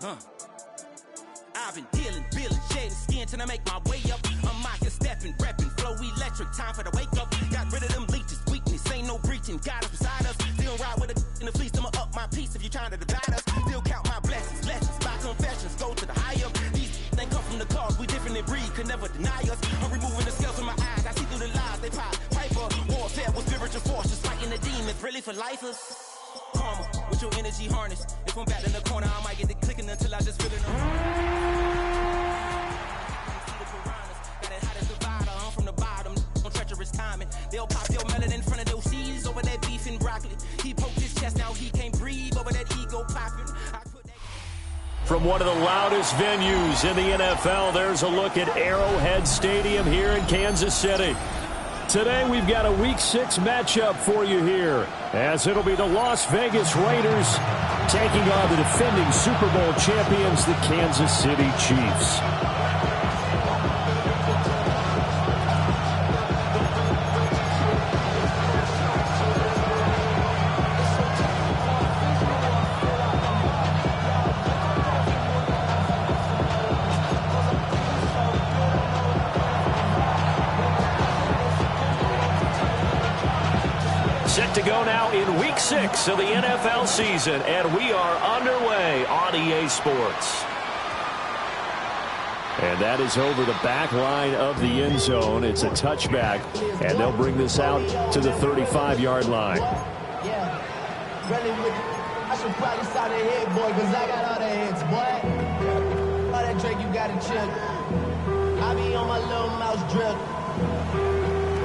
I've been dealing, shedding skin till I make my way up. I'm mocking, stepping, repping, flow electric. Time for the wake up. Got rid of them leeches, weakness, ain't no breaching. God is beside us. Still ride with a in the fleece. I'ma up my piece if you're trying to divide us. Still count my blessings, lessons, by confessions. Go to the high up. These they come from the cause. We different in breed, could never deny us. I'm removing the scales from my eyes. I see through the lies they pop. Piper, warfare with spiritual force, just fighting the demons. Really for lifers. Karma, with your energy harness. If I'm back in the corner, I might get the clicking until I just feel it. I'm from the bottom, on treacherous timing. They'll pop your melon in front of those seeds over that beef and broccoli. He poked his chest, now he can't breathe over that ego popping. From one of the loudest venues in the NFL, there's a look at Arrowhead Stadium here in Kansas City. Today we've got a Week 6 matchup for you here, as it'll be the Las Vegas Raiders taking on the defending Super Bowl champions, the Kansas City Chiefs. Set to go now in Week 6 of the NFL season, and we are underway on EA Sports. And that is over the back line of the end zone. It's a touchback, and they'll bring this out to the 35-yard line. Yeah, I should probably start a head, boy, because I got all the heads, boy. All that Drake, you got to chill. I be on my little mouse drip.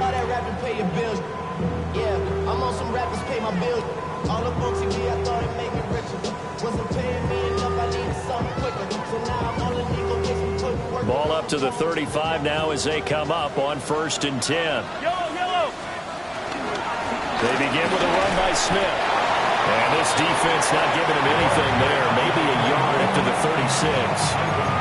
All that rapping, pay your bills. Yeah, I'm on some rappers, pay my bills. All up on TV, I thought it made me richer. Wasn't paying me enough, I needed something quicker. So now I'm on the legal case and putting work. Ball up to the 35 now as they come up on 1st and 10. Yellow. They begin with a run by Smith. And this defense not giving him anything there. Maybe a yard up to the 36.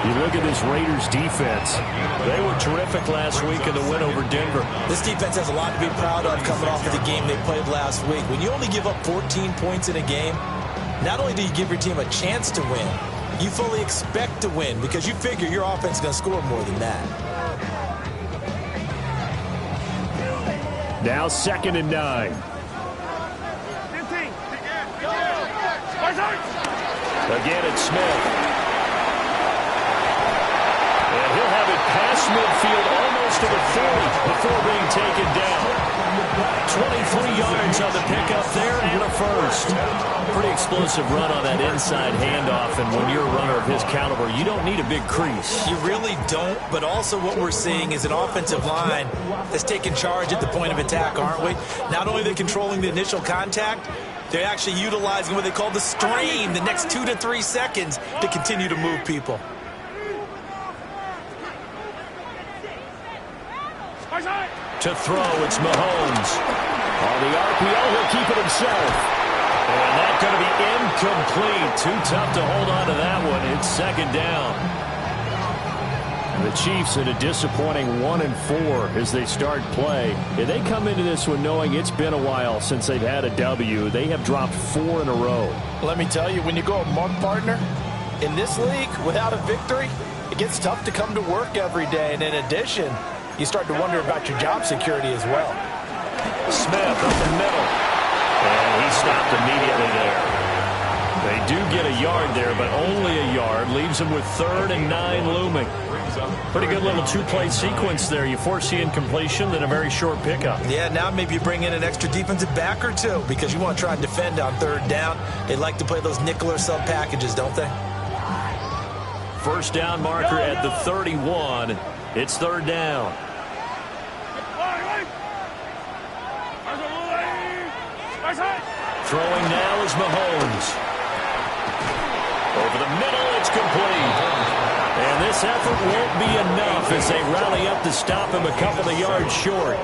You look at this Raiders defense. They were terrific last week in the win over Denver. This defense has a lot to be proud of coming off of the game they played last week. When you only give up 14 points in a game, not only do you give your team a chance to win, you fully expect to win because you figure your offense is going to score more than that. Now 2nd and 9. Again, it's Smith. And he'll have it past midfield almost to the 40 before being taken down. 23 yards on the pickup there and a first. Pretty explosive run on that inside handoff, and when you're a runner of his caliber, you don't need a big crease. You really don't, but also what we're seeing is an offensive line that's taking charge at the point of attack, aren't we? Not only are they controlling the initial contact, they're actually utilizing what they call the stream, the next 2 to 3 seconds to continue to move people. To throw, it's Mahomes. On the RPO, he'll keep it himself. And that's going to be incomplete. Too tough to hold on to that one. It's 2nd down. The Chiefs in a disappointing 1-4 as they start play. And they come into this one knowing it's been a while since they've had a W. They have dropped 4 in a row. Let me tell you, when you go a month partner, in this league, without a victory, it gets tough to come to work every day. And in addition, you start to wonder about your job security as well. Smith up the middle. And he stopped immediately there. They do get a yard there, but only a yard. Leaves them with 3rd and 9 looming. Pretty good little 2-play sequence there. You force the incompletion, then a very short pickup. Yeah, now maybe you bring in an extra defensive back or two because you want to try and defend on 3rd down. They like to play those nickel or sub packages, don't they? First down marker at the 31. It's 3rd down. Throwing now is Mahomes. Over the middle, it's complete. And this effort won't be enough as they rally up to stop him a couple of yards short.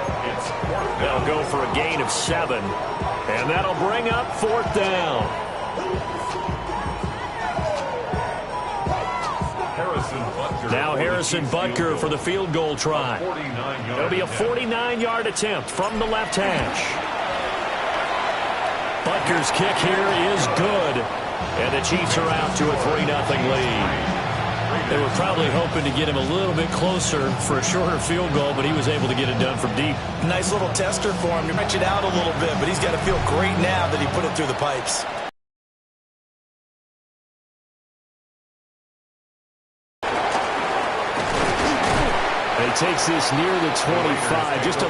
They'll go for a gain of 7. And that'll bring up 4th down. Now Harrison Butker for the field goal try. It'll be a 49-yard attempt from the left hash. Butker's kick here is good. And the Chiefs are out to a 3-0 lead. They were probably hoping to get him a little bit closer for a shorter field goal, but he was able to get it done from deep. Nice little tester for him to stretch it out a little bit, but he's got to feel great now that he put it through the pipes. And he takes this near the 25. Just a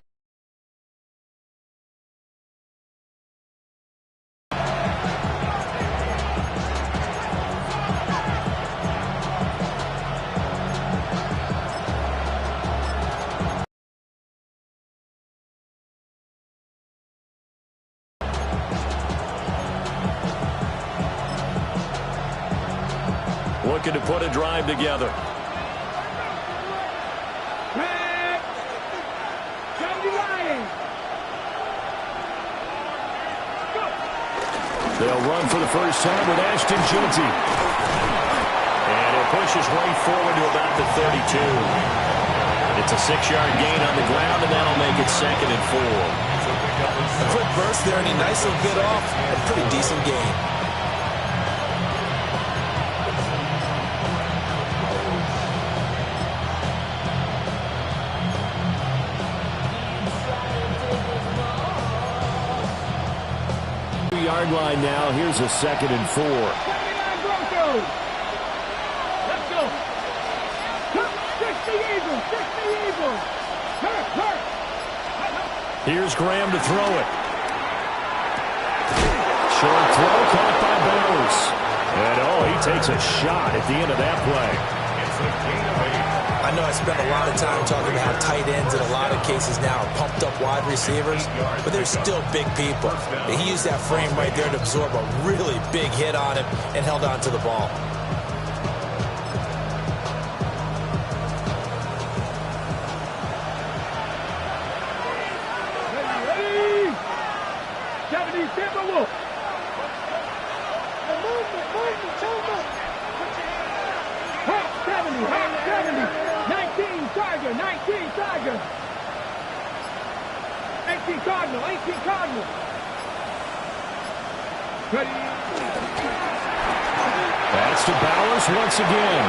looking to put a drive together. They'll run for the first time with Ashton Jeanty. And he'll push his way forward to about the 32. It's a 6-yard gain on the ground, and that'll make it 2nd and 4. A quick burst there, and he nicely bit off a pretty decent gain. Yard line now. Here's a 2nd and 4. Let's go. 60 Eagles. Here's Graham to throw it. Short throw caught by Bowers. And he takes a shot at the end of that play. I know I spent a lot of time talking about how tight ends in a lot of cases now are pumped up wide receivers, but they're still big people. He used that frame right there to absorb a really big hit on him and held on to the ball. Ready. 70, Timberwolf. Hot 70. 19 Tiger. 18 Cardinal. Ready. That's to Bowers once again.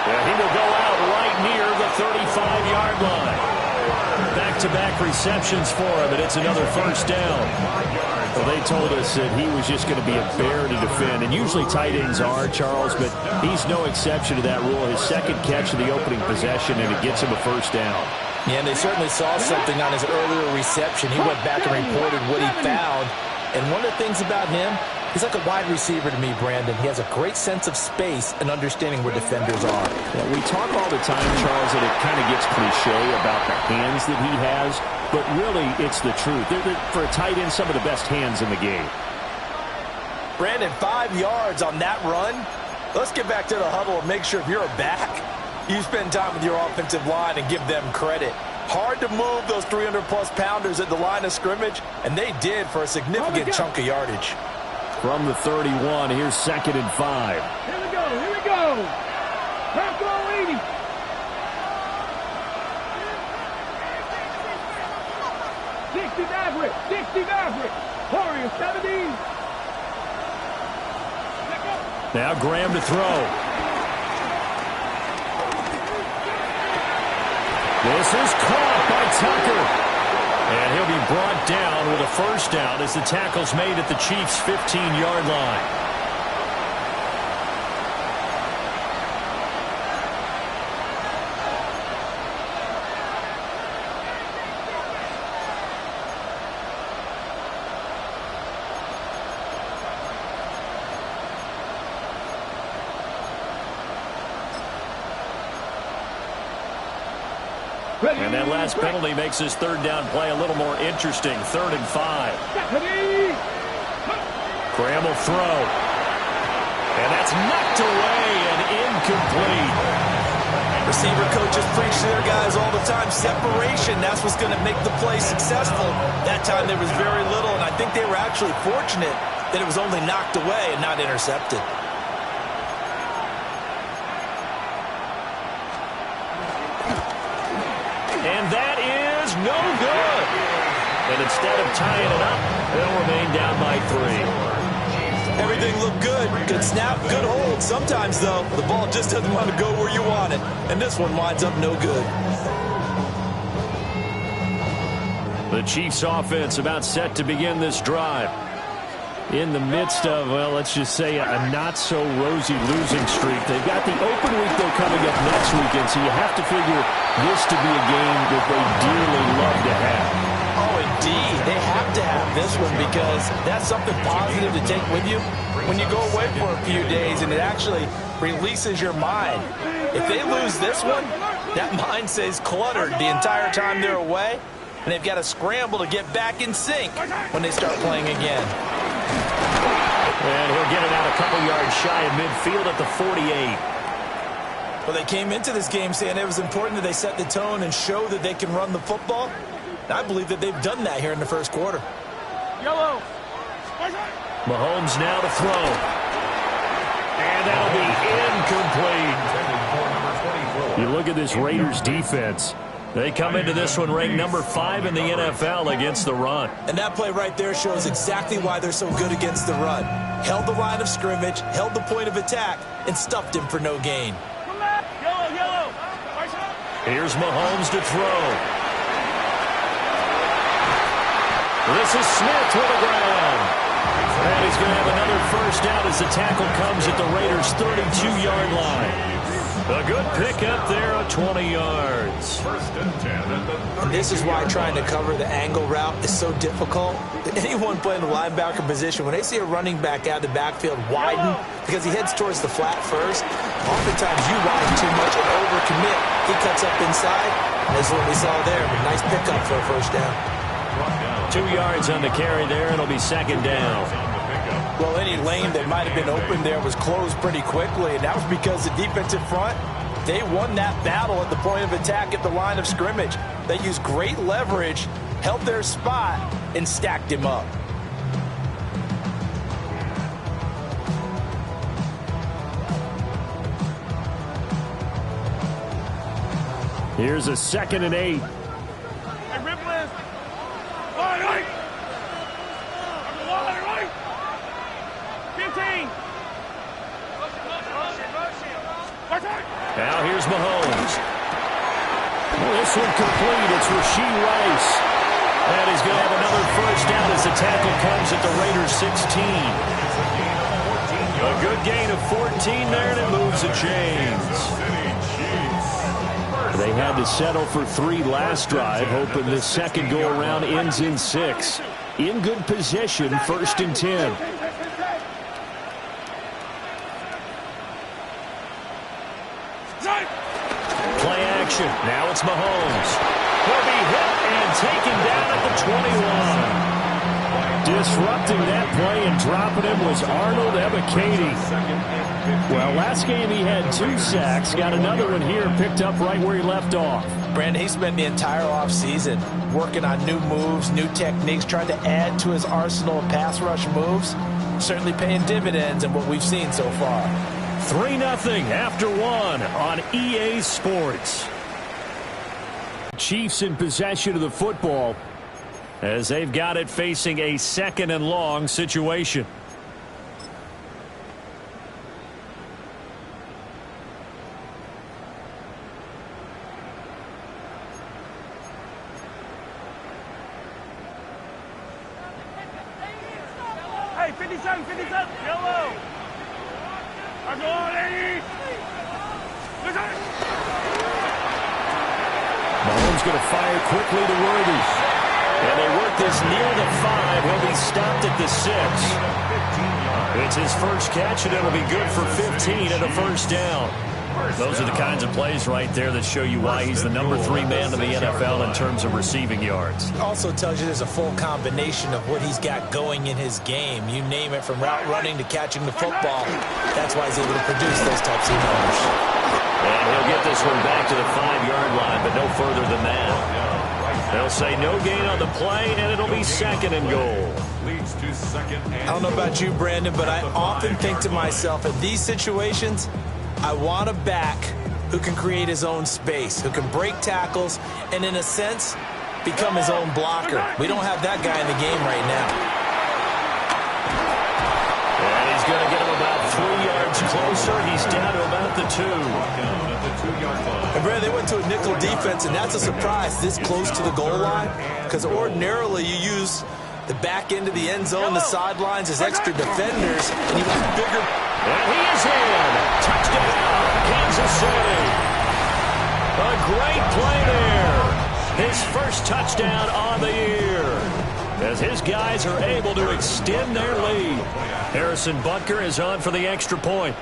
And he will go out right near the 35-yard line. Back-to-back receptions for him, and it's another first down. Well, they told us that he was just going to be a bear to defend, and usually tight ends are, Charles, but he's no exception to that rule. His second catch of the opening possession, and it gets him a first down. Yeah, and they certainly saw something on his earlier reception. He went back and reported what he found. And one of the things about him, he's like a wide receiver to me, Brandon. He has a great sense of space and understanding where defenders are. Yeah, we talk all the time, Charles, that it kind of gets cliche about the hands that he has, but really it's the truth. They're, for a tight end, some of the best hands in the game. Brandon, 5 yards on that run. Let's get back to the huddle and make sure if you're a back, you spend time with your offensive line and give them credit. Hard to move those 300-plus pounders at the line of scrimmage, and they did for a significant chunk of yardage. From the 31, here's 2nd and 5. Here we go. Bronco 80. Sixty Maverick. Warrior 70. Now Graham to throw. This is caught by Tucker. And he'll be brought down with a first down as the tackle's made at the Chiefs' 15-yard line. And that last penalty makes his third down play a little more interesting. 3rd and 5. Graham will throw. And that's knocked away and incomplete. Receiver coaches preach to their guys all the time. Separation, that's what's going to make the play successful. That time there was very little, and I think they were actually fortunate that it was only knocked away and not intercepted. And that is no good. And instead of tying it up, they'll remain down by 3. Everything looked good. Good snap, good hold. Sometimes, though, the ball just doesn't want to go where you want it. And this one winds up no good. The Chiefs offense about set to begin this drive. In the midst of, well, let's just say a not-so-rosy losing streak. They've got the open week, though, coming up next weekend, so you have to figure this to be a game that they dearly love to have. Oh, indeed. They have to have this one because that's something positive to take with you when you go away for a few days, and it actually releases your mind. If they lose this one, that mind stays cluttered the entire time they're away, and they've got to scramble to get back in sync when they start playing again. And he'll get it out a couple yards shy of midfield at the 48. Well, they came into this game saying it was important that they set the tone and show that they can run the football. And I believe that they've done that here in the first quarter. Yellow. Mahomes now to throw. And that'll be incomplete. You look at this Raiders defense. They come into this one ranked number 5 in the NFL against the run. And that play right there shows exactly why they're so good against the run. Held the line of scrimmage, held the point of attack, and stuffed him for no gain. Yellow. Here's Mahomes to throw. This is Smith with a grab. And he's going to have another first down as the tackle comes at the Raiders' 32-yard line. A good pickup there at 20 yards. And this is why trying to cover the angle route is so difficult. Anyone playing the linebacker position, when they see a running back out of the backfield widen because he heads towards the flat first, oftentimes you widen too much and overcommit. He cuts up inside. And this is what we saw there. Nice pickup for a first down. 2 yards on the carry there. It'll be second down. Well, any lane that might have been open there was closed pretty quickly, and that was because the defensive front, they won that battle at the point of attack at the line of scrimmage. They used great leverage, held their spot, and stacked him up. Here's a 2nd and 8. Hey, Ripley. Right. 15. Now here's Mahomes. This one complete. It's Rashee Rice. And he's going to have another first down as the tackle comes at the Raiders' 16. A good gain of 14 there, and it moves the chains. They had to settle for 3 last drive, hoping this second go-around ends in 6. In good position, 1st and 10. Play action. Now it's Mahomes. He'll be hit and taken down at the 21. Disrupting that play and dropping him was Arnold Ebiketie. Well, last game he had 2 sacks. Got another one here, picked up right where he left off. Brandon, he spent the entire offseason working on new moves, new techniques, trying to add to his arsenal of pass rush moves. Certainly paying dividends in what we've seen so far. 3-0 after 1 on EA Sports. Chiefs in possession of the football as they've got it facing a 2nd and long situation. Hey, 57, yellow. I'm going, ladies. Mahomes going to fire quickly to Worthy. And they work this near the 5. He'll be stopped at the 6. It's his first catch, and it'll be good for 15 and a first down. Those are the kinds of plays right there that show you why he's the number 3 man in the NFL in terms of receiving yards. Also tells you there's a full combination of what he's got going in his game. You name it, from route running to catching the football. That's why he's able to produce those types of numbers. And he'll get this one back to the 5-yard line, but no further than that. They'll say no gain on the play, and it'll be 2nd and goal. I don't know about you, Brandon, but I often think to myself, in these situations, I want a back who can create his own space, who can break tackles, and in a sense, become his own blocker. We don't have that guy in the game right now. And going to get him about 3 yards closer. He's down to about the 2. And Brad, they went to a nickel defense, and that's a surprise this close to the goal line, because ordinarily you use the back end of the end zone, the sidelines as extra defenders, and you want bigger. And he is in. Touchdown, Kansas City. A great play there. His first touchdown on the year, as his guys are able to extend their lead. Harrison Butker is on for the extra point.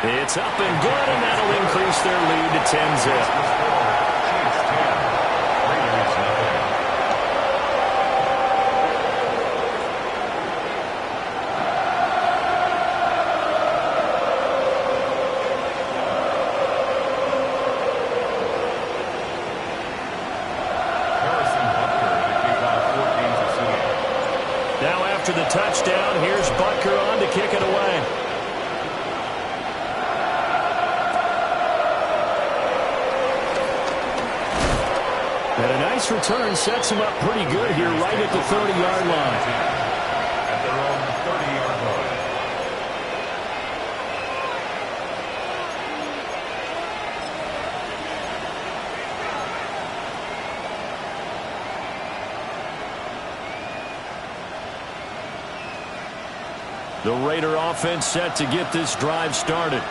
It's up and good, and that'll increase their lead to 10-zip. Now after the touchdown, here's Butker on to kick it away. And a nice return sets him up pretty good here right at the 30-yard line. At their own 30-yard line. The Raider offense set to get this drive started.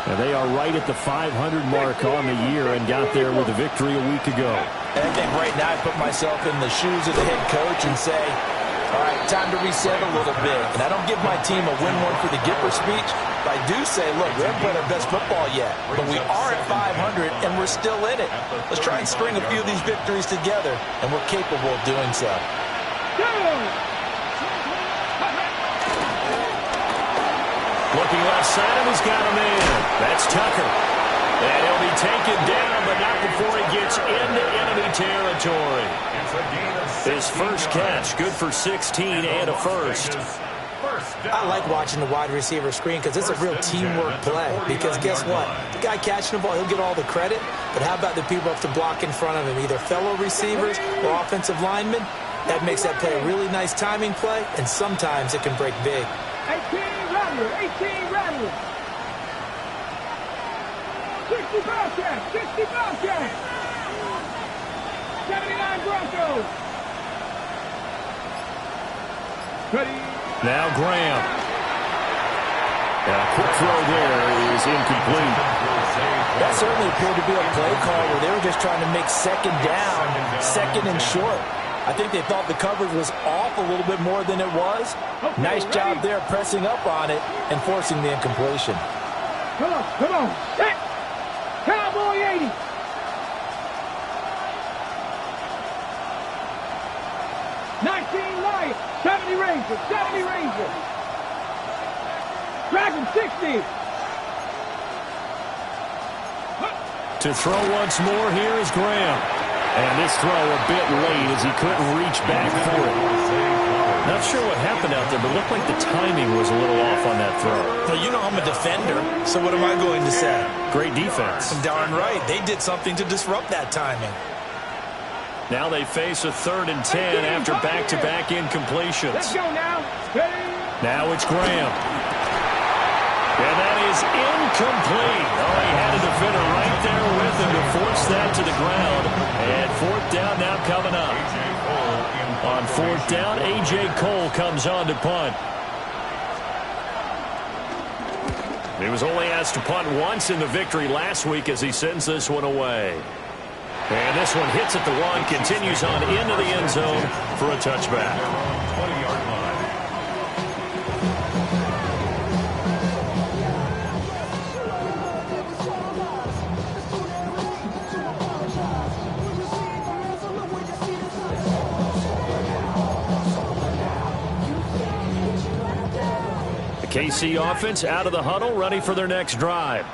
And they are right at the 500 mark on the year and got there with a victory a week ago. And I think right now I put myself in the shoes of the head coach and say, all right, time to reset a little bit. And I don't give my team a win one for the Gipper speech, but I do say, look, we haven't played our best football yet, but we are at 500 and we're still in it. Let's try and string a few of these victories together, and we're capable of doing so. Looking left side, and he's got him in. That's Tucker. And he'll be taken down, but not before he gets into enemy territory. His first catch, good for 16 and a first. I like watching the wide receiver screen because it's a real teamwork play. Because guess what? The guy catching the ball, he'll get all the credit. But how about the people who have to block in front of him, either fellow receivers or offensive linemen? That makes that play a really nice timing play, and sometimes it can break big. 18 Rattler. 60 Bobcats. 79 Broncos. Ready. Now Graham. And a quick throw there is incomplete. That certainly appeared to be a play call where they were just trying to make second down, second and short. I think they thought the coverage was off a little bit more than it was. Nice job there pressing up on it and forcing the incompletion. Come on. Set. Cowboy 80. Lions, 70 Rangers. Dragon 60. To throw once more, here is Graham. And this throw a bit late as he couldn't reach back for it. Not sure what happened out there, but it looked like the timing was a little off on that throw. Well, you know I'm a defender, so what am I going to say? Great defense. Darn right. They did something to disrupt that timing. Now they face a 3rd and 10 after back-to-back incompletions. Let's go now. Ready? Now it's Graham. And that is incomplete. Oh, he had a defender right there with him to force that to the ground. And 4th down now coming up. On 4th down, A.J. Cole comes on to punt. He was only asked to punt once in the victory last week as he sends this one away. And this one hits at the 1, continues on into the end zone for a touchback. 20-yard line. The KC offense out of the huddle, ready for their next drive.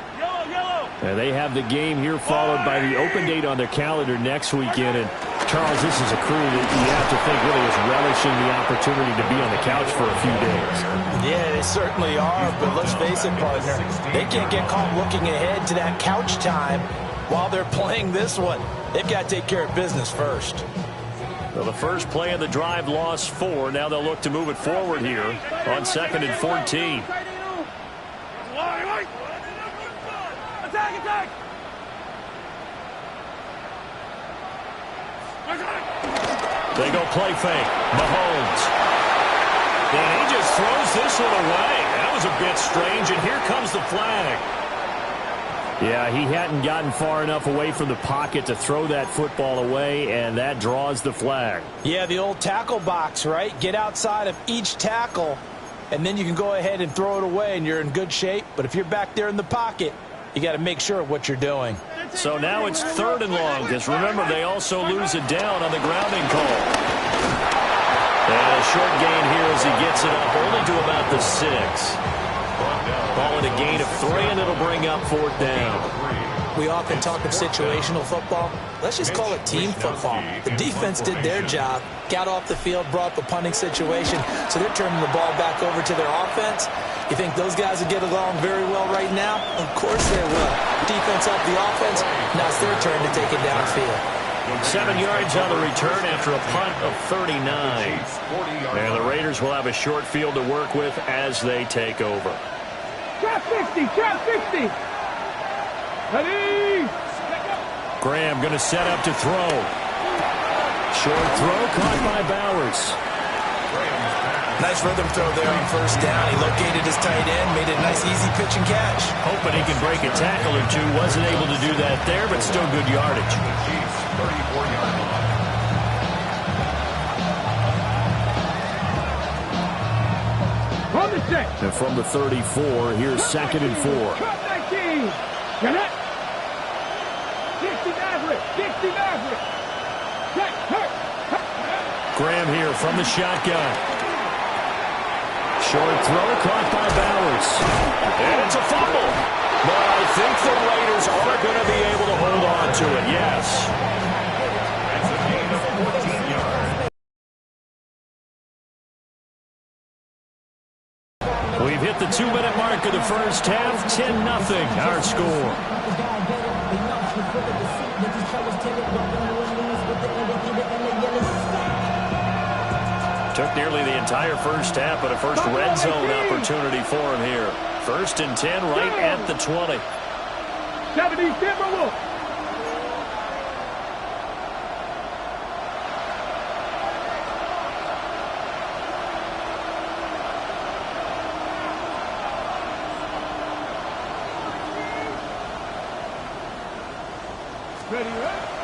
And they have the game here followed by the open date on their calendar next weekend. And, Charles, this is a crew that you have to think really is relishing the opportunity to be on the couch for a few days. Yeah, they certainly are, but let's face it, partner. They can't get caught looking ahead to that couch time while they're playing this one. They've got to take care of business first. Well, the first play of the drive lost 4. Now they'll look to move it forward here on 2nd and 14. They go play fake. Mahomes. And he just throws this one away. That was a bit strange, and here comes the flag. Yeah, he hadn't gotten far enough away from the pocket to throw that football away, and that draws the flag. Yeah, the old tackle box, right? Get outside of each tackle, and then you can go ahead and throw it away, and you're in good shape. But if you're back there in the pocket, you got to make sure of what you're doing. So now it's 3rd and long, because remember, they also lose it down on the grounding call. And a short gain here as he gets it up only to about the 6. Call it a gain of 3, and it'll bring up 4th down. We often talk of situational football. Let's just call it team football. The defense did their job, got off the field, brought up a punting situation, so they're turning the ball back over to their offense. You think those guys will get along very well right now? Of course they will. Defense helped the offense. Now it's their turn to take it downfield. 7 yards on the return after a punt of 39. And the Raiders will have a short field to work with as they take over. Trap 60, trap 60. Ready? Graham going to set up to throw. Short throw caught by Bowers. Nice rhythm throw there on 1st down. He located his tight end, made it a nice easy pitch and catch. Hoping he can break a tackle or two. Wasn't able to do that there, but still good yardage. 34-yard line. And from the 34, here's 2nd and 4. Trap 19. Get it. 60 Maverick. 60 Maverick. Graham here from the shotgun. Short throw caught by Bowers. And it's a fumble. But I think the Raiders are going to be able to hold on to it, yes. That's a gain of 14 yards. We've hit the 2-minute mark of the first half. 10-0 our score. Took nearly the entire first half, but a first red zone opportunity for him here. 1st and 10 right at the 20. 70 Timberwolves.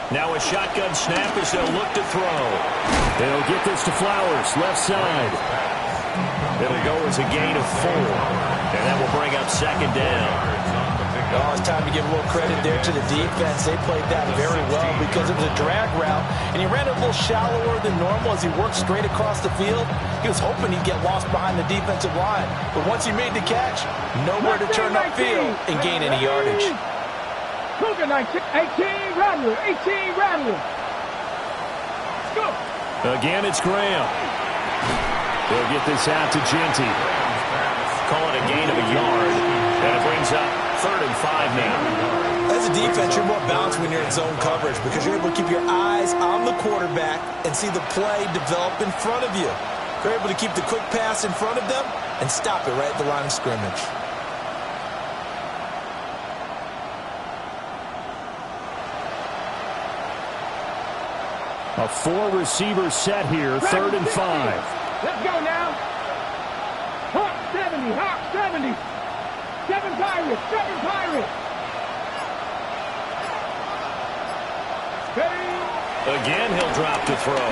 Now a shotgun snap as they'll look to throw. They'll get this to Flowers, left side. It'll go as a gain of 4. And that will bring up 2nd down. Oh, it's time to give a little credit there to the defense. They played that very well because it was a drag route, and he ran a little shallower than normal as he worked straight across the field. He was hoping he'd get lost behind the defensive line, but once he made the catch, nowhere to turn upfield and gain any yardage. 18 Rattler. 18 Rattler. Let's go. Again, it's Graham. They'll get this out to Genty. Call it a gain of a yard, and it brings up 3rd and 5 now. As a defense, you're more balanced when you're in zone coverage because you're able to keep your eyes on the quarterback and see the play develop in front of you. You're able to keep the quick pass in front of them and stop it right at the line of scrimmage. A 4-receiver set here, 3rd and 5. Let's go now. Hawk 70, Hawk 70. 7 Pirates, 7 Pirates. Again, he'll drop to throw.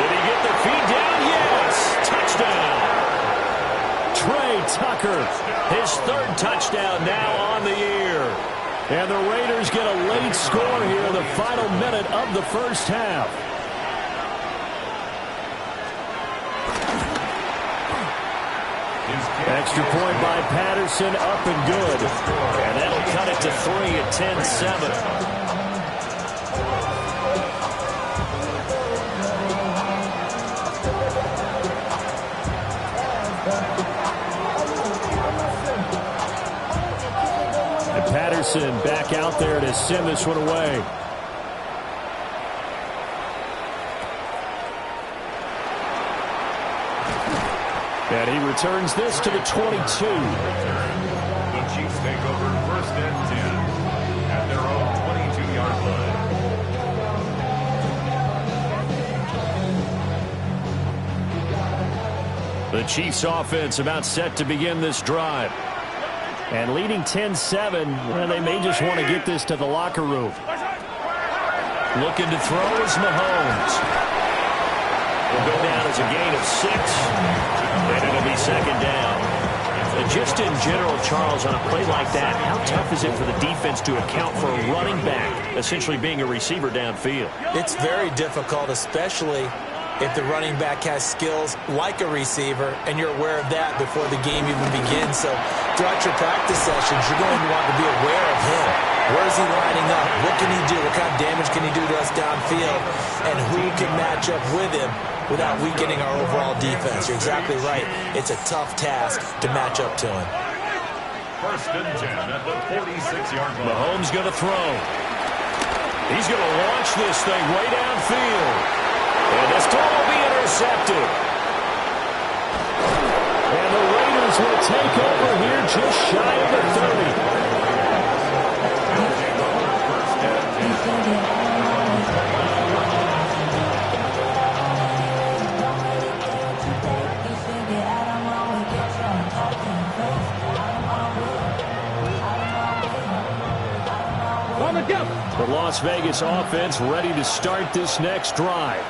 Did he get the feet down? Yes! Touchdown! Trey Tucker, his 3rd touchdown now on the year. And the Raiders get a late score here in the final minute of the first half. Extra point by Patterson, up and good. And that'll cut it to 3 at 10-7. And Patterson back out there to send this one away. And he returns this to the 22. The Chiefs take over 1st and 10 at their own 22-yard line. The Chiefs offense about set to begin this drive. And leading 10-7, well, they may just want to get this to the locker room. Looking to throw is Mahomes. Will go down as a gain of 6, and it'll be 2nd down. And just in general, Charles, on a play like that, how tough is it for the defense to account for a running back essentially being a receiver downfield? It's very difficult, especially if the running back has skills like a receiver, and you're aware of that before the game even begins. So throughout your practice sessions, you're going to want to be aware of him. Where is he lining up? What can he do? What kind of damage can he do to us downfield? And who can match up with him without weakening our overall defense? You're exactly right. It's a tough task to match up to him. 1st and 10 at the 46-yard line. Mahomes going to throw. He's going to launch this thing way downfield. And this throw will be intercepted. And the Raiders will take over here just shy of the 30. The Las Vegas offense ready to start this next drive.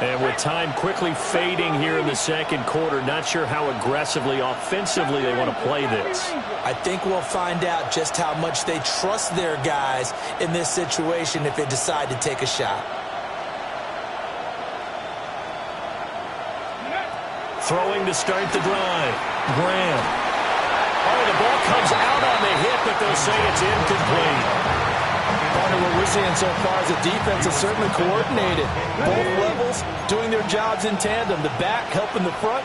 And with time quickly fading here in the 2nd quarter, not sure how aggressively, offensively they want to play this. I think we'll find out just how much they trust their guys in this situation if they decide to take a shot. Throwing to start the drive. Graham. Oh, the ball comes out on the hit, but they'll say it's incomplete. What we're seeing so far is the defense is certainly coordinated. Both levels doing their jobs in tandem. The back helping the front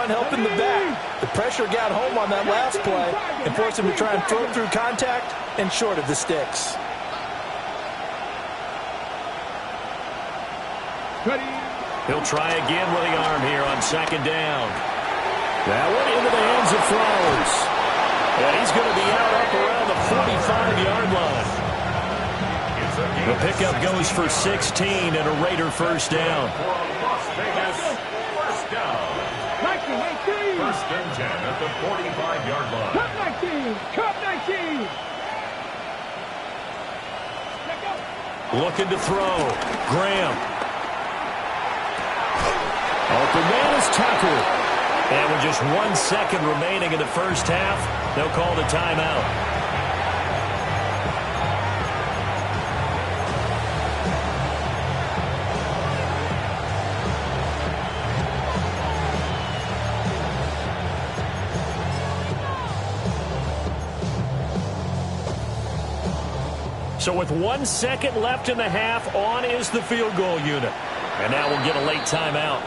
helping the back. The pressure got home on that last play and forced him to try and throw through contact and short of the sticks. He'll try again with the arm here on 2nd down. That one into the hands of Flowers. And he's going to be out up around the 45-yard line. The pickup goes for 16 and a Raider 1st down. Las Vegas, 1st down. 1st and 10 at the 45-yard line. Cup 19! Cup 19! Looking to throw. Graham. Open man is Tucker. And with just 1 second remaining in the 1st half, they'll call the timeout. So with 1 second left in the half, on is the field goal unit. And now we'll get a late timeout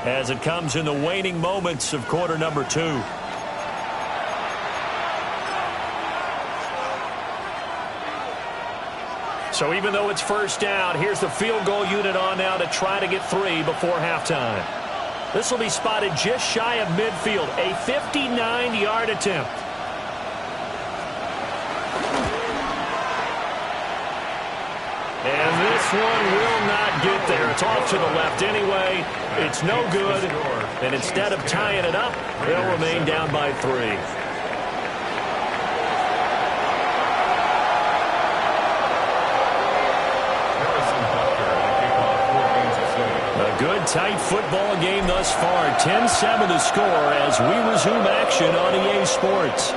as it comes in the waning moments of quarter number 2. So even though it's 1st down, here's the field goal unit on now to try to get 3 before halftime. This will be spotted just shy of midfield, a 59-yard attempt. And this one will not get there. It's off to the left anyway. It's no good. And instead of tying it up, they'll remain down by 3. A good, tight football game thus far. 10-7 the score as we resume action on EA Sports.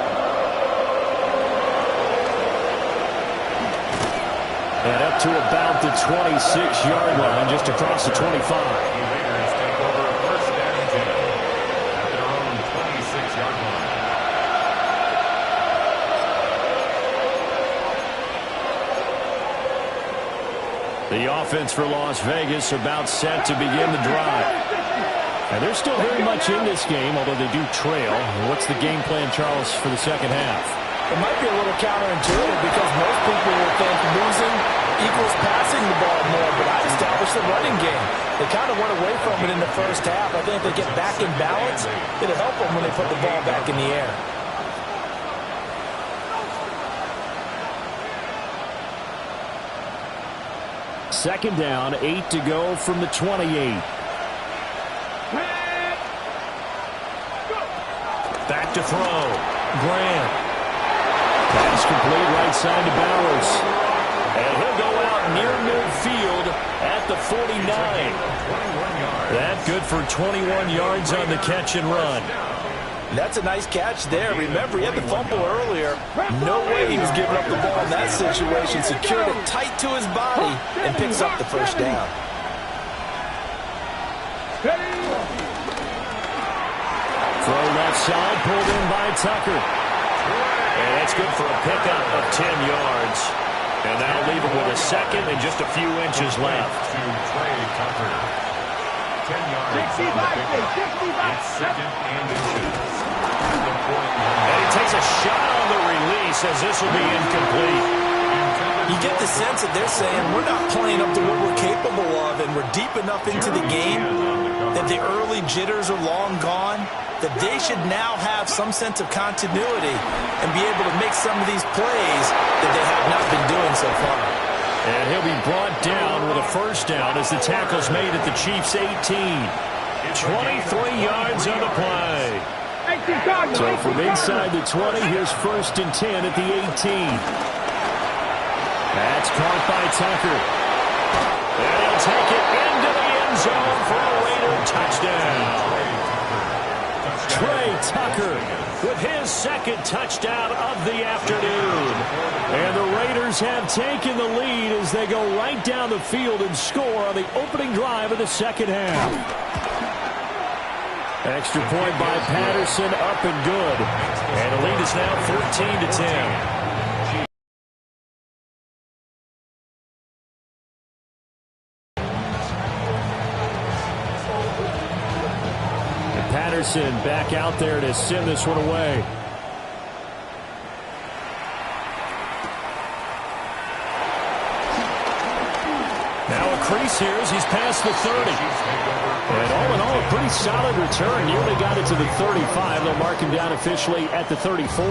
And up to about the 26-yard line, just across the 25. Raiders take over 1st and 10 at their own 26-yard line. The offense for Las Vegas about set to begin the drive. And they're still very much in this game, although they do trail. What's the game plan, Charles, for the 2nd half? It might be a little counterintuitive because most people will think losing equals passing the ball more, but I established the running game. They kind of went away from it in the first half. I think if they get back in balance, it'll help them when they put the ball back in the air. Second down, 8 to go from the 28. Back to throw. Grant. Pass complete right side to Bowers. And he'll go out near midfield at the 49. That good for 21 yards on the catch and run. That's a nice catch there. Remember, he had the fumble earlier. No way he was giving up the ball in that situation. Secured it tight to his body and picks up the first down. Throw left side, pulled in by Tucker. And that's good for a pickup of 10 yards. And that'll leave him with a second and just a few inches left. To Trey Tucker. 10 yards. 65. Second and inches. And he takes a shot on the release as this will be incomplete. You get the sense that they're saying we're not playing up to what we're capable of, and we're deep enough into the game that the early jitters are long gone, that they should now have some sense of continuity and be able to make some of these plays that they have not been doing so far. And he'll be brought down with a first down as the tackle's made at the Chiefs' 18. 23 yards on the play. So from inside the 20, here's 1st and 10 at the 18. That's caught by Tucker. And he'll take it into the end zone for a Raider touchdown. Trey Tucker with his second touchdown of the afternoon. And the Raiders have taken the lead as they go right down the field and score on the opening drive of the second half. Extra point by Patterson, up and good. And the lead is now 14-10. And Patterson back out there to send this one away. Now a crease here as he's past the 30. And all in all, a pretty solid return. Nearly got it to the 35. They'll mark him down officially at the 34.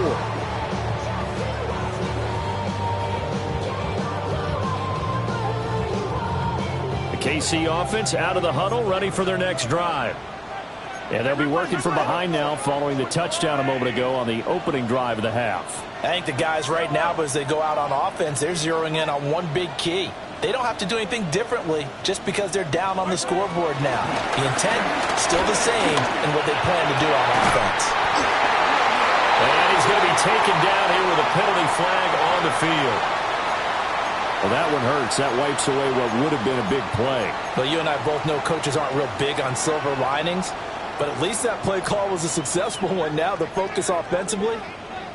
The KC offense out of the huddle, ready for their next drive. And they'll be working from behind now following the touchdown a moment ago on the opening drive of the half. I think the guys right now, as they go out on offense, they're zeroing in on one big key. They don't have to do anything differently just because they're down on the scoreboard now. The intent still the same in what they plan to do on offense. And he's going to be taken down here with a penalty flag on the field. Well, that one hurts. That wipes away what would have been a big play. Well, you and I both know coaches aren't real big on silver linings, but at least that play call was a successful one. Now the focus offensively,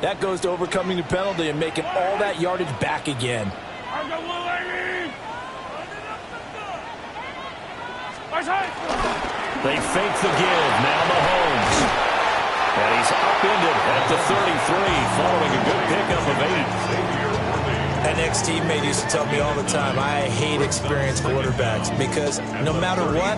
that goes to overcoming the penalty and making all that yardage back again. They fake the give. Now Mahomes. And he's upended at the 33 following a good pickup of 8. An ex-teammate used to tell me all the time, I hate experienced quarterbacks because no matter what,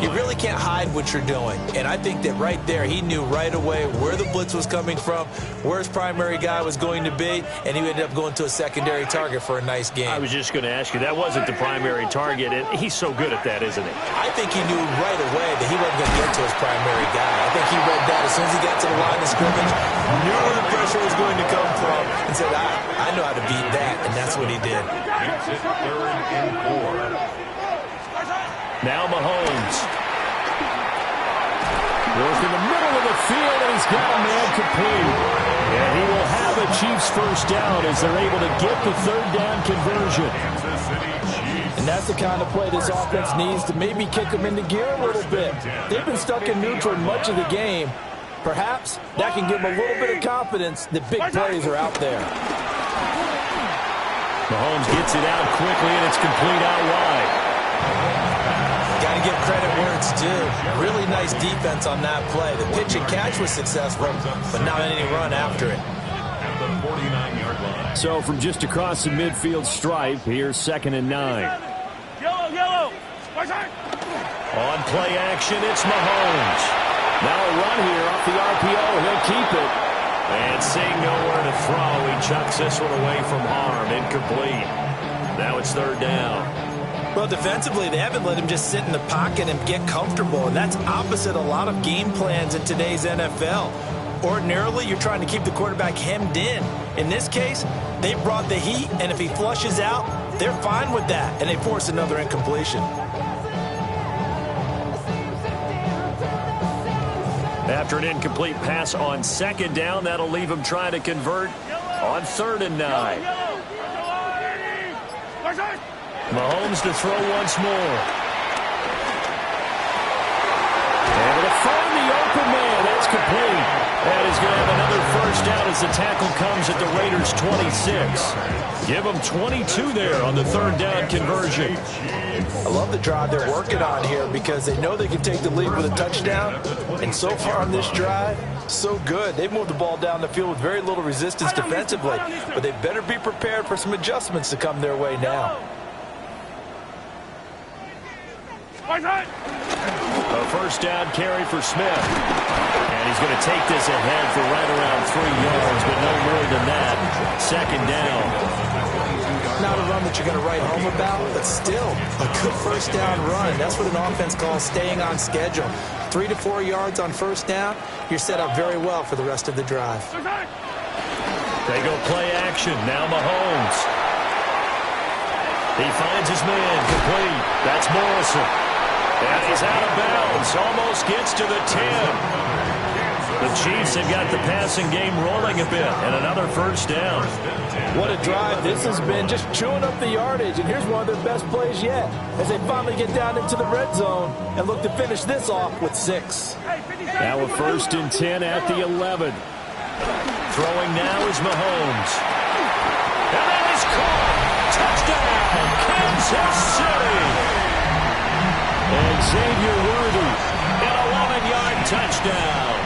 you really can't hide what you're doing. And I think that right there, he knew right away where the blitz was coming from, where his primary guy was going to be, and he ended up going to a secondary target for a nice game. I was just going to ask you, that wasn't the primary target, and he's so good at that, isn't he? I think he knew right away that he wasn't going to get to his primary guy. I think he read that as soon as he got to the line of scrimmage, knew where the pressure was going to come from, and said, I know how to beat that. And that's what he did. Now Mahomes. Work in the middle of the field, and he's got a man complete. And he will have a Chiefs first down as they're able to get the third down conversion. And that's the kind of play this offense needs to maybe kick them into gear a little bit. They've been stuck in neutral much of the game. Perhaps that can give them a little bit of confidence that big plays are out there. Mahomes gets it out quickly, and it's complete out wide. Got to give credit where it's due. Really nice defense on that play. The pitch and catch was successful, but not any run after it. At the 49-yard line. So from just across the midfield stripe, here's 2nd and 9. Yellow, yellow. On play action, it's Mahomes. Now a run here off the RPO. He'll keep it. And seeing nowhere to throw, he chucks this one away from harm. Incomplete. Now it's third down. Well, defensively, they haven't let him just sit in the pocket and get comfortable, and that's opposite a lot of game plans in today's NFL. Ordinarily, you're trying to keep the quarterback hemmed in. In this case, they brought the heat, and if he flushes out, they're fine with that, and they force another incompletion. After an incomplete pass on second down, that'll leave him trying to convert on 3rd and 9. Mahomes to throw once more. Able to find the open man. That's complete. And he's going to have another first down as the tackle comes at the Raiders' 26. Give them 22 there on the 3rd down conversion. I love the drive they're working on here because they know they can take the lead with a touchdown. And so far on this drive, so good. They've moved the ball down the field with very little resistance defensively. But they better be prepared for some adjustments to come their way now. A first down carry for Smith. And he's going to take this ahead for right around 3 yards, but no more than that. 2nd down. Not a run that you're going to write home about, but still a good first down run. That's what an offense calls staying on schedule. 3 to 4 yards on first down, you're set up very well for the rest of the drive. They go play action. Now Mahomes. He finds his man complete. That's Morrison. And he's out of bounds. Almost gets to the 10. The Chiefs have got the passing game rolling a bit. And another first down. What a drive this has been, just chewing up the yardage. And here's one of their best plays yet as they finally get down into the red zone and look to finish this off with 6. Now a 1st and 10 at the 11. Throwing now is Mahomes. And that is caught. Touchdown, Kansas City. And Xavier Worthy, an 11-yard touchdown.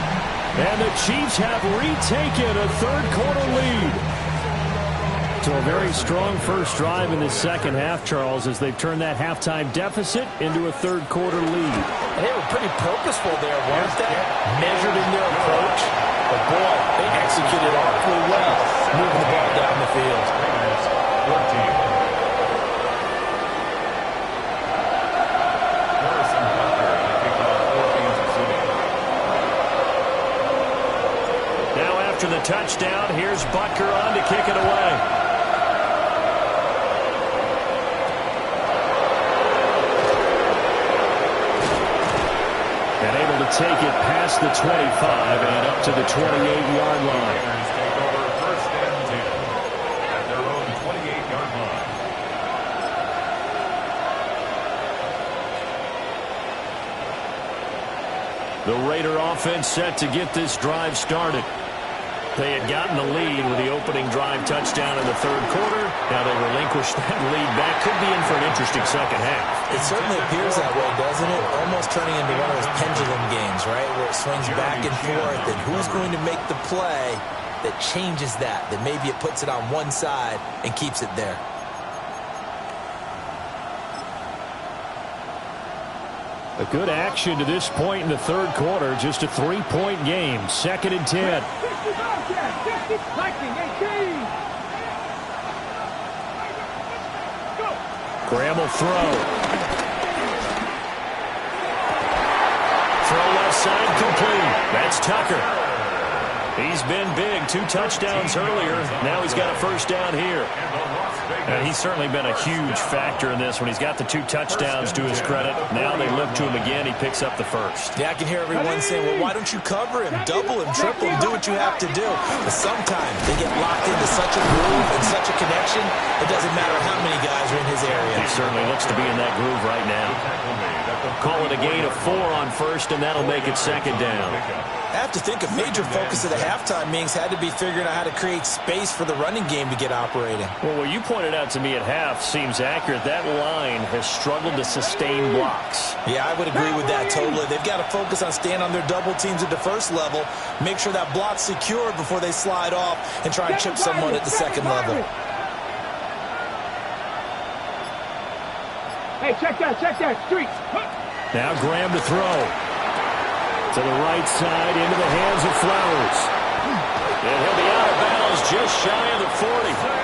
And the Chiefs have retaken a 3rd quarter lead. So a very strong first drive in the second half, Charles, as they've turned that halftime deficit into a 3rd quarter lead. And they were pretty purposeful there, weren't they? Measured in their approach. But boy, they executed awfully well, moving the ball down the field. 14. After the touchdown, here's Butker on to kick it away. And able to take it past the 25 and up to the 28-yard line. Take over 1st and 10 at their own 28-yard line. The Raider offense set to get this drive started. They had gotten the lead with the opening drive touchdown in the 3rd quarter. Now they relinquish that lead back. Could be in for an interesting second half. It certainly appears that way, doesn't it? Almost turning into one of those pendulum games, right? Where it swings back and forth, and who's going to make the play that changes that maybe it puts it on one side and keeps it there. A good action to this point in the 3rd quarter. Just a 3-point game. 2nd and 10. Graham will throw. Throw left side complete. That's Tucker. He's been big. 2 touchdowns earlier. Now he's got a first down here. And he's certainly been a huge factor in this when he's got the 2 touchdowns to his credit. Now they look to him again. He picks up the first. Yeah, I can hear everyone saying, well, why don't you cover him, double him, triple him, do what you have to do. But sometimes they get locked into such a groove and such a connection, it doesn't matter how many guys are in his area. He certainly looks to be in that groove right now. Call it a gain of 4 on first, and that'll make it 2nd down. I have to think a major focus of the halftime meetings had to be figuring out how to create space for the running game to get operating. Well, what you pointed out to me at half seems accurate. That line has struggled to sustain blocks. Yeah, I would agree with that totally. They've got to focus on staying on their double teams at the first level, make sure that block's secured before they slide off and try and chip someone at the second level. Hey, check that, street. Now Graham to throw. To the right side, into the hands of Flowers. And he'll be out of bounds just shy of the 40.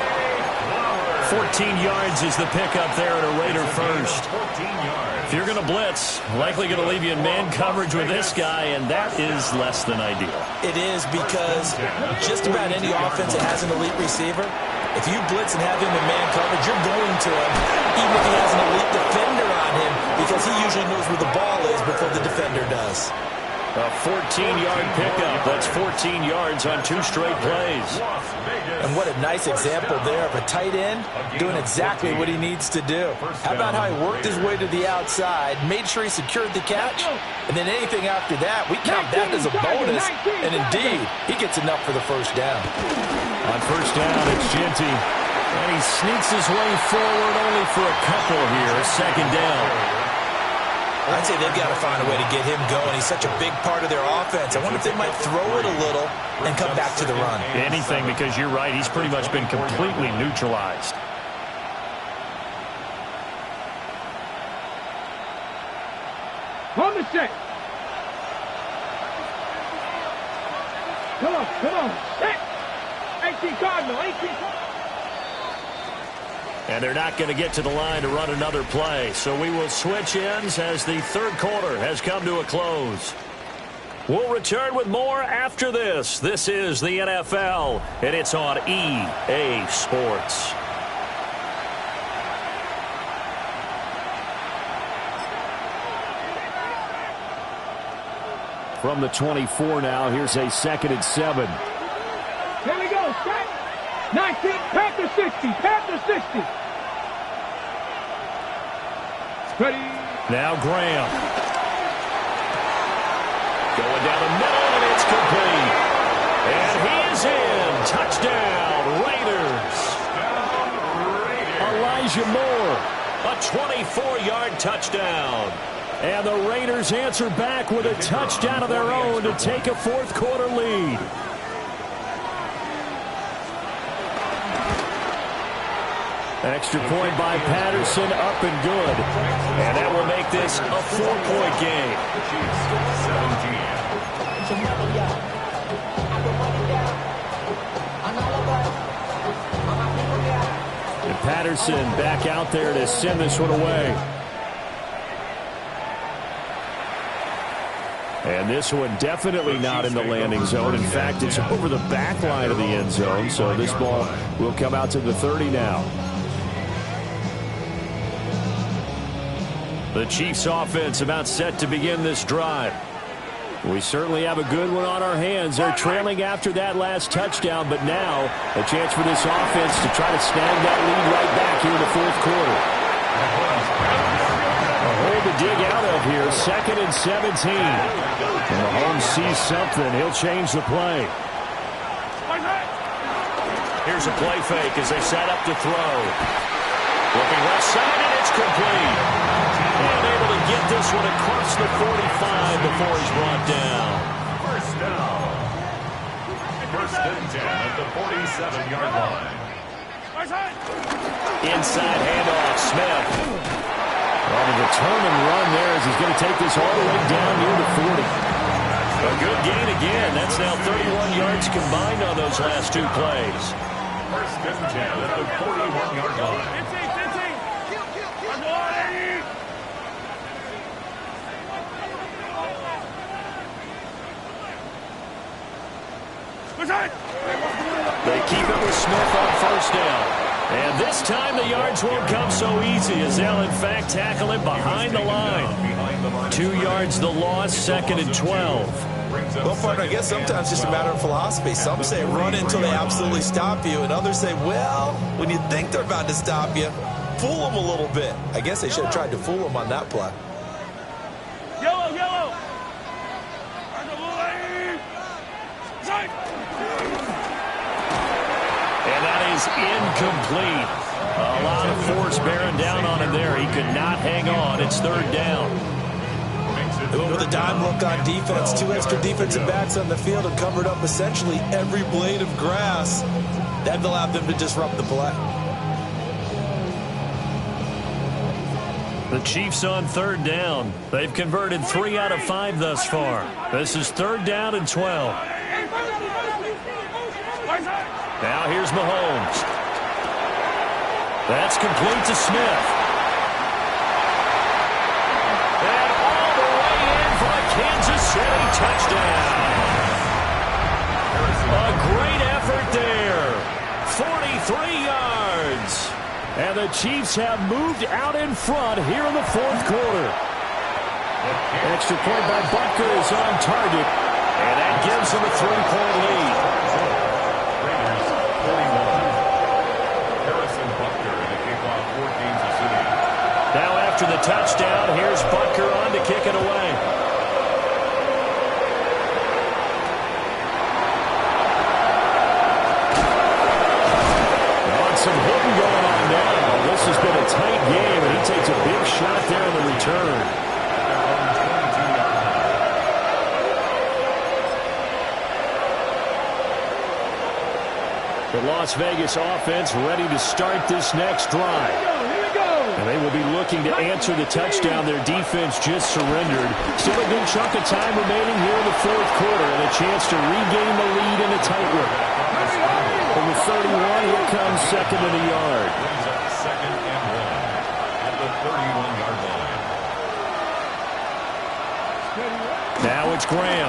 14 yards is the pickup there at a Raider first. If you're going to blitz, likely going to leave you in man coverage with this guy, and that is less than ideal. It is, because just about any offense that has an elite receiver, if you blitz and have him in man coverage, you're going to him, even if he has an elite defender on him, because he usually knows where the ball is before the defender does. A 14-yard pickup. That's 14 yards on 2 straight plays. And what a nice example there of a tight end doing exactly what he needs to do. How about how he worked his way to the outside, made sure he secured the catch, and then anything after that, we count that as a bonus. And indeed, he gets enough for the first down. On first down, it's Ginty. And he sneaks his way forward only for a couple here. A second down. I'd say they've got to find a way to get him going. He's such a big part of their offense. I wonder if they might throw it a little and come back to the run. Anything, because you're right. He's pretty much been completely neutralized. On the set. Come on. Set. 18 Cardinal, 18 Cardinal. And they're not going to get to the line to run another play. So we will switch ends as the third quarter has come to a close. We'll return with more after this. This is the NFL, and it's on EA Sports. From the 24 now, here's a 2nd and 7. Here we go, set. 19, Panther 60. Ready. Now Graham. Going down the middle, and it's complete. And he is in. Touchdown, Raiders. Elijah Moore, a 24-yard touchdown. And the Raiders answer back with a touchdown of their own to take a fourth quarter lead. Extra point by Patterson, up and good. And that will make this a 4-point game. And Patterson back out there to send this one away. And this one definitely not in the landing zone. In fact, it's over the back line of the end zone. So this ball will come out to the 30 now. The Chiefs offense about set to begin this drive. We certainly have a good one on our hands. They're trailing after that last touchdown, but now a chance for this offense to try to snag that lead right back here in the fourth quarter. A hole to dig out of here, 2nd and 17. And Mahomes sees something. He'll change the play. Here's a play fake as they set up to throw. Looking left side, and it's complete. And able to get this one across the 45 before he's brought down. First down. First and 10 at the 47-yard line. Inside handoff, Smith. On a determined run there as he's going to take this all the way down near the 40. A good gain again. That's now 31 yards combined on those last 2 plays. First and 10 at the 41-yard line. They keep it with Smith on first down. And this time the yards won't come so easy as they'll in fact tackle him behind the line. 2 yards the loss, 2nd and 12. Well, partner, I guess sometimes it's just a matter of philosophy. Some say run until they absolutely stop you, and others say, well, when you think they're about to stop you, fool them a little bit. I guess they should have tried to fool them on that play. Yellow. And that is incomplete. A lot of force bearing down on him there. He could not hang on. It's 3rd down. They went with a dime look on defense. 2 extra defensive backs on the field and covered up essentially every blade of grass. That allowed them to disrupt the play. The Chiefs on third down. They've converted 3 out of 5 thus far. This is third down and 12. Now here's Mahomes. That's complete to Smith. And all the way in for a Kansas City touchdown. A great effort there. 43 yards. And the Chiefs have moved out in front here in the fourth quarter. Extra point by Butker is on target. And that gives them a 3-point lead. Raiders 41. Harrison Butker to kick off for Kansas City. Now after the touchdown, here's Butker on to kick it away. Some hitting going on now. This has been a tight game, and he takes a big shot there on the return. The Las Vegas offense ready to start this next drive. And they will be looking to answer the touchdown their defense just surrendered. Still a good chunk of time remaining here in the fourth quarter, and a chance to regain the lead in a tight one. From the 31, here comes second and a yard. Brings up second and 1 at the 31-yard line. Now it's Graham.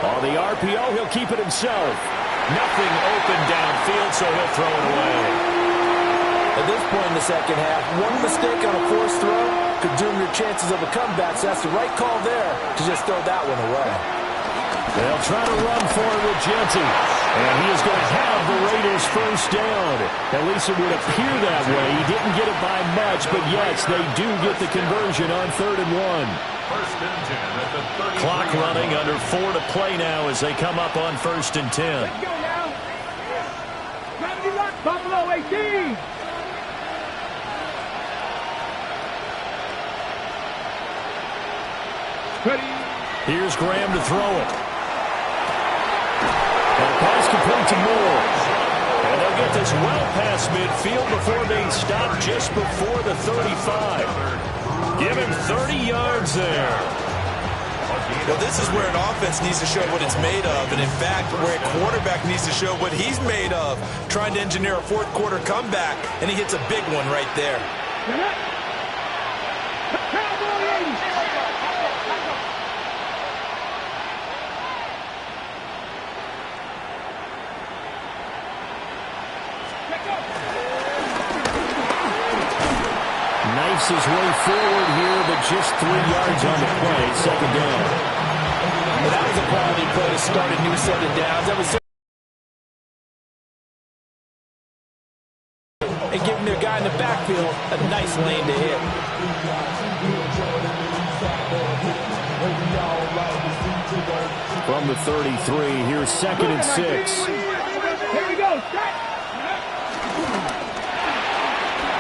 On the RPO, he'll keep it himself. Nothing open downfield, so he'll throw it away. At this point in the second half, one mistake on a forced throw could doom your chances of a comeback, so that's the right call there to just throw that one away. They'll try to run for it with Genty. And he is going to have the Raiders first down. At least it would appear that way. He didn't get it by much, but yes, they do get the conversion on 3rd and 1. First and 10 at the 30. Clock running, under 4 to play now as they come up on 1st and 10. Let's go now. Buffalo 18. Ready. Here's Graham to throw it. And pass complete to Moore. And they'll get this well past midfield before being stopped just before the 35. Give him 30 yards there. Well, this is where an offense needs to show what it's made of. And, in fact, where a quarterback needs to show what he's made of. Trying to engineer a fourth quarter comeback, and he hits a big one right there. Knifes his way forward here, but just 3 yards on the play. Second down. Well, that was a quality play to start a new set of downs. That was and giving their guy in the backfield a nice lane to hit. From the 33, here's 2nd and 6. Here we go.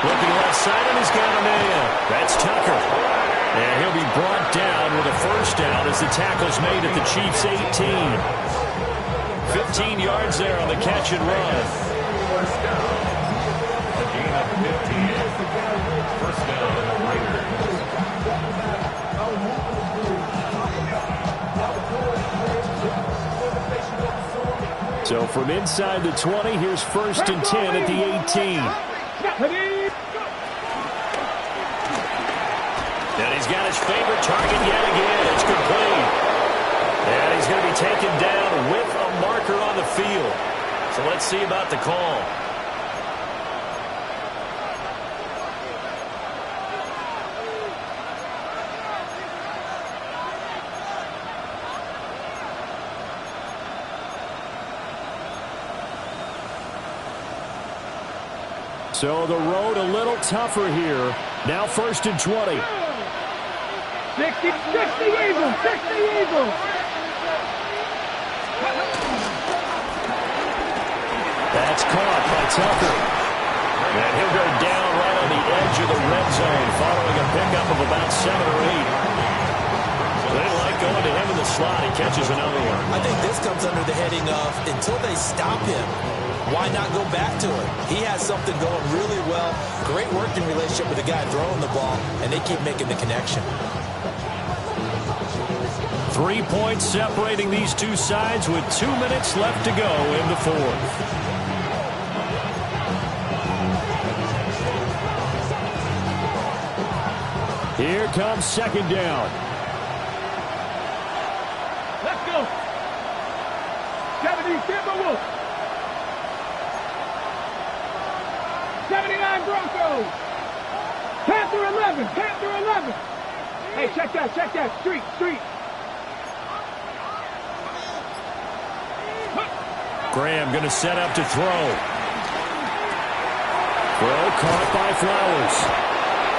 Looking left side, and he's got a man. That's Tucker. And he'll be brought down with a first down as the tackle's made at the Chiefs' 18. 15 yards there on the catch and run. First down. A gain of 15. First down, Raiders. So from inside the 20, here's 1st and 10 at the 18. And he's got his favorite target yet again. It's complete. And he's going to be taken down with a marker on the field. So let's see about the call. So the road a little tougher here. Now 1st and 20. 60 Eagles, 60 Eagles. That's caught by Tucker. And he'll go down right on the edge of the red zone following a pickup of about 7 or 8. They like going to him in the slot. He catches another one. I think this comes under the heading of until they stop him. why not go back to it? He has something going really well. Great working relationship with the guy throwing the ball, and they keep making the connection. 3 points separating these two sides with 2 minutes left to go in the fourth. Here comes second down. Let's go. 70 Timberwolves. 79 Broncos. Panther 11. Panther 11. Hey, check that. Check that. Street. Graham going to set up to throw. Throw caught by Flowers.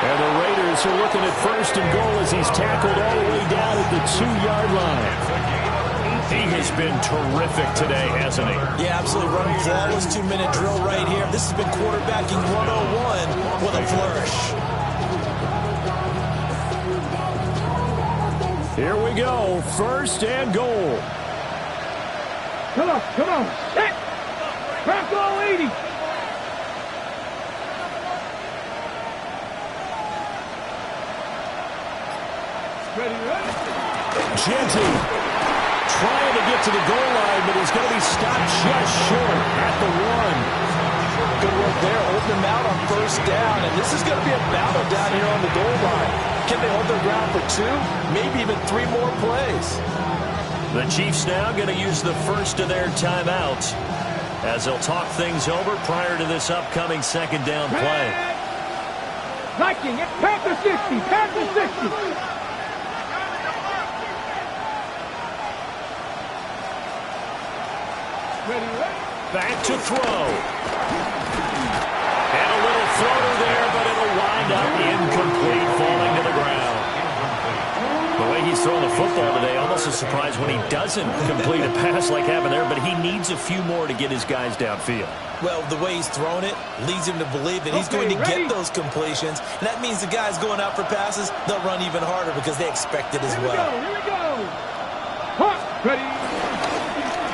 And the Raiders are looking at first and goal as he's tackled all the way down at the 2-yard line. He has been terrific today, hasn't he? Yeah, absolutely. Running flawless 2-minute drill right here. This has been quarterbacking 101 with a flourish. Here we go. First and goal. Come on. Hit. Bronco 80. Ready. Genty trying to get to the goal line, but he's going to be stopped just short at the 1. Good work there, holding them out on first down, and this is going to be a battle down here on the goal line. Can they hold their ground for 2, maybe even 3 more plays? The Chiefs now going to use the first of their timeouts as they'll talk things over prior to this upcoming second down play. Viking, Panther 60. Panther 60. Back to throw. And a little floater there, but it'll wind up incomplete, falling to the ground. The way he's throwing the football today, almost a surprise when he doesn't complete a pass like happened there, but he needs a few more to get his guys downfield. Well, the way he's throwing it leads him to believe that he's going to get those completions, and that means the guys going out for passes, they'll run even harder because they expect it as well. Here we go. Ready.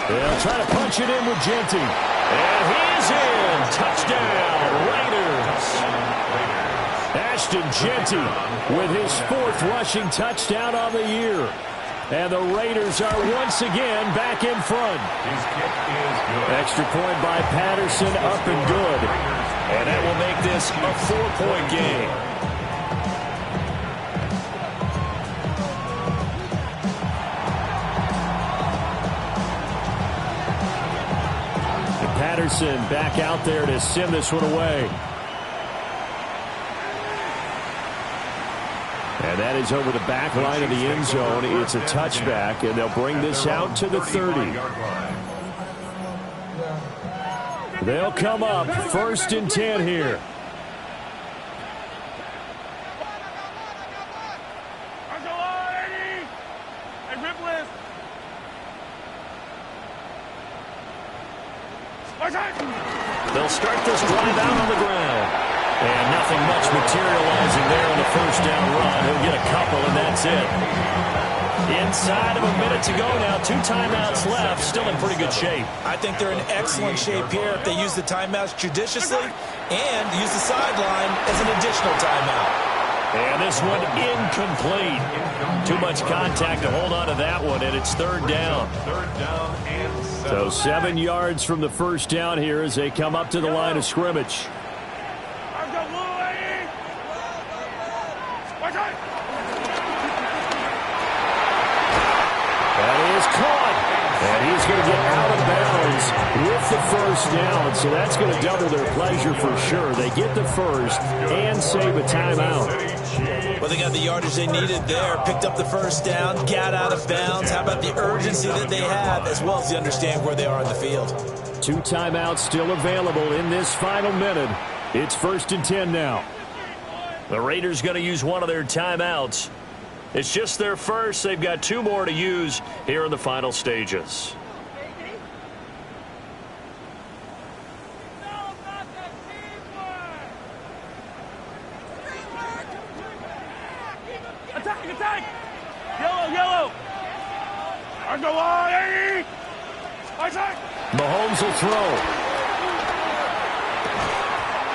They'll try to punch it in with Genty. And he's in. Touchdown, Raiders. Ashton Genty with his 4th rushing touchdown on the year. And the Raiders are once again back in front. Extra point by Patterson, up and good. And that will make this a 4-point game. Patterson back out there to send this one away. And that is over the back line of the end zone. It's a touchback, and they'll bring this out to the 30. They'll come up 1st and 10 here. They'll start this drive out on the ground. And nothing much materializing there on the first down run. He'll get a couple, and that's it. Inside of a minute to go now. 2 timeouts left. Still in pretty good shape. I think they're in excellent shape here if they use the timeouts judiciously and use the sideline as an additional timeout. And this one incomplete. Too much contact to hold on to that one, and it's 3rd down. So 7 yards from the first down here as they come up to the line of scrimmage. That is caught. And he's going to get out of bounds with the first down. So that's going to double their pleasure for sure. They get the first and save a timeout. Well, they got the yardage they needed there, picked up the first down, got out of bounds. How about the urgency that they have, as well as they understand where they are in the field? 2 timeouts still available in this final minute. It's 1st and 10 now. The Raiders going to use one of their timeouts. It's just their first. They've got 2 more to use here in the final stages. Attack! Yellow! Mahomes will throw.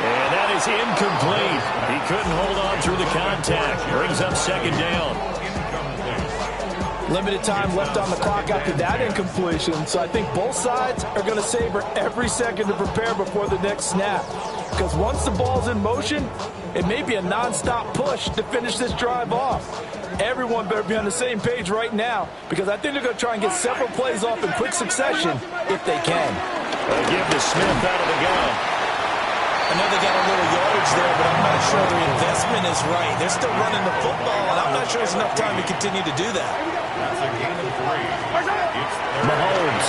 And that is incomplete. He couldn't hold on through the contact. Brings up second down. Limited time left on the clock after that incompletion, so I think both sides are going to savor every second to prepare before the next snap. Because once the ball's in motion, it may be a non-stop push to finish this drive off. Everyone better be on the same page right now, because I think they're going to try and get several plays off in quick succession if they can. They give to Smith out of the gun. I know they got a little yardage there, but I'm not sure the investment is right. They're still running the football, and I'm not sure there's enough time to continue to do that. That's a gain of 3. It's Mahomes.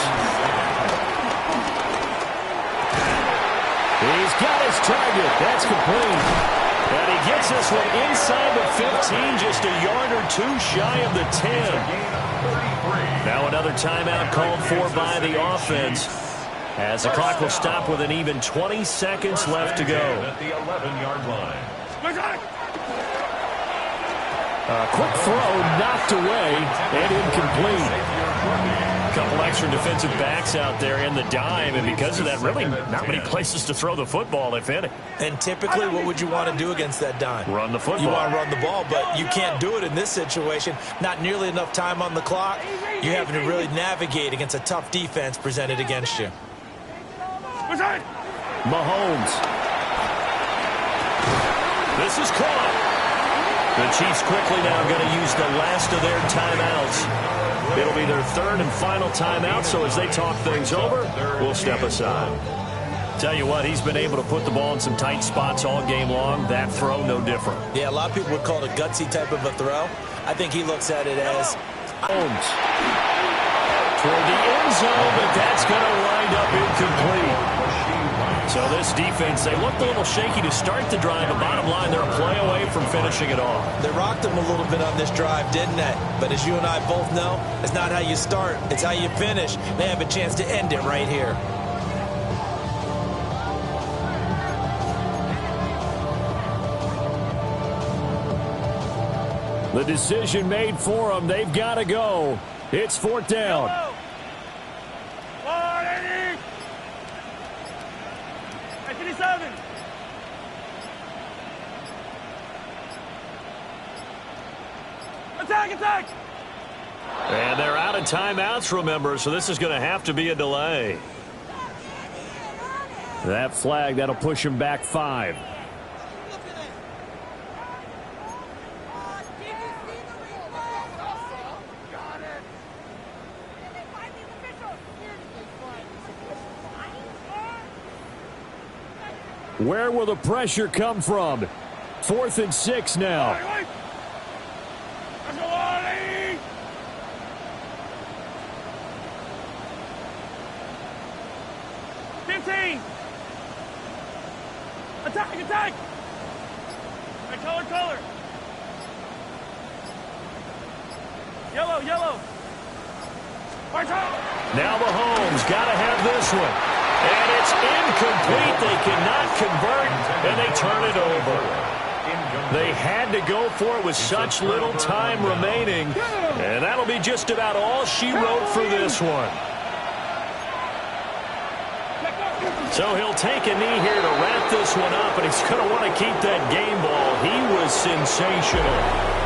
He's got his target. That's complete. And he gets this one inside the 15, just a yard or two shy of the 10. Now another timeout called for by the offense, as the clock will stop with an even 20 seconds left to go. At the 11-yard line. A quick throw knocked away and incomplete. A couple extra defensive backs out there in the dime, and because of that, really not many places to throw the football, if any. And typically, what would you want to do against that dime? Run the football. You want to run the ball, but you can't do it in this situation. Not nearly enough time on the clock. You're having to really navigate against a tough defense presented against you. Mahomes. This is caught. The Chiefs quickly now going to use the last of their timeouts. It'll be their third and final timeout, so as they talk things over, we'll step aside. Tell you what, he's been able to put the ball in some tight spots all game long. That throw, no different. Yeah, a lot of people would call it a gutsy type of a throw. I think he looks at it as... Mahomes. Toward the end zone, but that's going to wind up incomplete. So this defense, they looked a little shaky to start the drive, but bottom line, they're a play away from finishing it off. They rocked him a little bit on this drive, didn't they? But as you and I both know, it's not how you start, it's how you finish. They have a chance to end it right here. The decision made for them. They've got to go. It's fourth down. Attack! And they're out of timeouts, remember, so this is going to have to be a delay. That flag, that'll push him back 5. Where will the pressure come from? 4th and 6 now. 15. Attack! Color. Yellow. Now Mahomes got to have this one. And it's incomplete. They cannot convert, and they turn it over. They had to go for it with such little time remaining. And that'll be just about all she wrote for this one. So he'll take a knee here to wrap this one up, and he's going to want to keep that game ball. He was sensational.